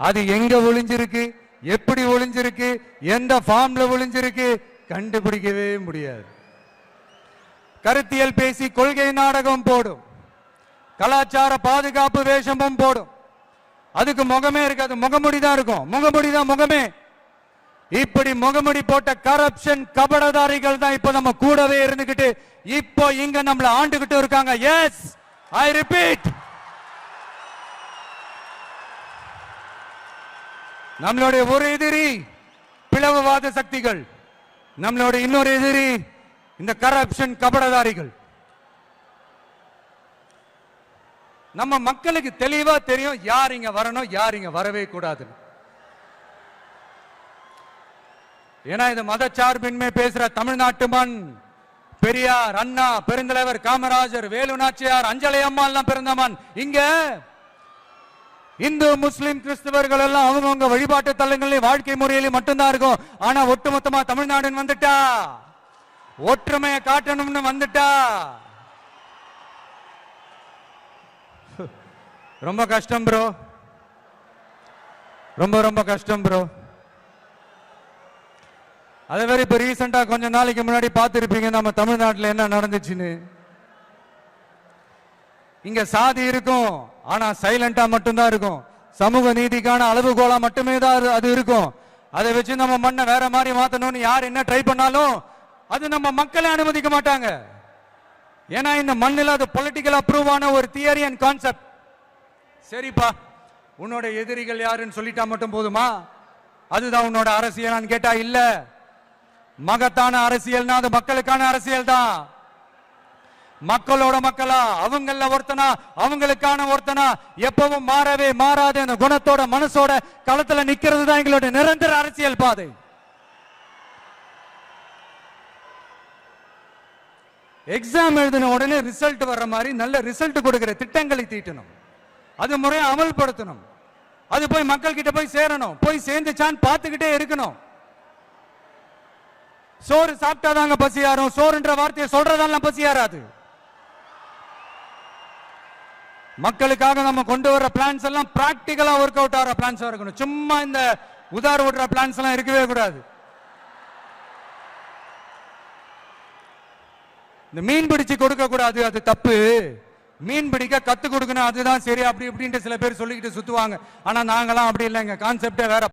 அது எங்க ஒளிஞ்சிருக்கு, எப்படி ஒளிஞ்சிருக்கு, எந்த ஃபார்ம்ல ஒளிஞ்சிருக்கு கண்டுபிடிக்கவே முடியாது. கருத்தியல் பேசி கொள்கை நாடகம் போடும், கலாச்சார பாதுகாப்பு வேஷமும் போடும். அதுக்கு முகமே இருக்காது, முகமுடி தான் இருக்கும். முகமுடி தான் முகமே. இப்படி முகமுடி போட்ட கரப்ஷன் கபடதாரிகள் தான் இப்ப நம்ம கூடவே இருந்துகிட்டு இப்போ இங்க நம்மள ஆண்டுகிட்டு இருக்காங்க. எஸ், ஐ ரிப்பீட், நம்மளுடைய ஒரு எதிரி பிளவுவாத சக்திகள், நம்மளுடைய இன்னொரு எதிரி இந்த கரப்ஷன் கபடதாரிகள். நம்ம மக்களுக்கு தெளிவா தெரியும் யார் இங்க வரணும், யார் இங்க வரவே கூடாது. ஏன்னா இது மதச்சார்பின்மை பேசுற தமிழ்நாட்டு மண். பெரியார், அண்ணா, பெருந்தலைவர் காமராஜர், வேலு நாச்சியார், அஞ்சலை அம்மா எல்லாம் பிறந்த மண். இங்க இந்து முஸ்லிம் கிறிஸ்தவர்கள் எல்லாம் அவங்கவுங்க வழிபாட்டு தலங்களில் வாழ்க்கை முறையில மட்டும்தான் இருக்கும். ஆனா ஒட்டுமொத்தமா தமிழ்நாடுன்னு வந்துட்டா, ஒற்றுமையை காட்டணும்னு வந்துட்டா ரொம்ப கஷ்டம் ப்ரோ, ரொம்ப ரொம்ப கஷ்டம் ப்ரோ. அதே மாதிரி இப்ப ரீசெண்டா கொஞ்ச நாளைக்கு முன்னாடி பார்த்திருப்பீங்க நம்ம தமிழ்நாட்டில் என்ன நடந்துச்சுன்னு. இங்க சாதி இருக்கும், ஆனா சைலண்டா மட்டும்தான் இருக்கும். சமூக நீதிக்கான அளவுகோலா மட்டுமே தான் அது இருக்கும். அதை வச்சு நம்ம மண்ணை வேற மாதிரி மாத்தணும்னு யார் என்ன ட்ரை பண்ணாலும் அது நம்ம மக்களை அனுமதிக்க மாட்டாங்க. ஏன்னா இந்த மண்ணில் அது பொலிட்டிக்கல் அப்ரூவ் ஆன ஒரு தியரி அண்ட் கான்செப்ட். சரிப்பா, உன்னோட எதிரிகள் யாருன்னு சொல்லிட்டா மட்டும் போதுமா? அதுதான் உன்னோட அரசியலான்னு கேட்டா இல்ல. மகத்தான அரசியல்னா அது மக்களுக்கான அரசியல் தான். மக்களோட மக்களா, அவங்கள ஒருத்தனா, அவங்களுக்கான ஒருத்தனா, எப்பவும் மாறவே மாறாத அந்த குணத்தோட மனசோட களத்துல நிக்கிறது தான் எங்களோட நிரந்தர அரசியல் பாதை. எக்ஸாம் எழுதின உடனே ரிசல்ட் வர்ற மாதிரி நல்ல ரிசல்ட் கொடுக்கிற திட்டங்களை தீட்டணும், அது முறையை அமல்படுத்தணும், அது போய் மக்கள் கிட்ட போய் சேரணும். போய் சேர்ந்துச்சான்னு பார்த்துக்கிட்டே இருக்கணும். சோறு சாப்பிட்டாதாங்க பசியாரும், சோறுன்ற வார்த்தையை சொல்றதெல்லாம் பசியாராது. மக்களுக்காக நம்ம கொண்டு வர பிளான்ஸ் எல்லாம் பிராக்டிகலா ஒர்க் அவுட் ஆகிற பிளான்ஸ் இருக்கணும். சும்மா இந்த உதார ஓடுற பிளான்ஸ் எல்லாம் இருக்கவே கூடாது. இந்த மீன் பிடிச்சு கொடுக்க கூடாது, அது தப்பு. மீன் பிடிக்க கத்து கொடுக்கணும், அதுதான் சரி. அப்படி இப்படின்ட்டு சில பேர் சொல்லிக்கிட்டு சுத்துவாங்க. ஆனா நாங்களாம் அப்படி இல்லைங்க, கான்செப்டே வேற.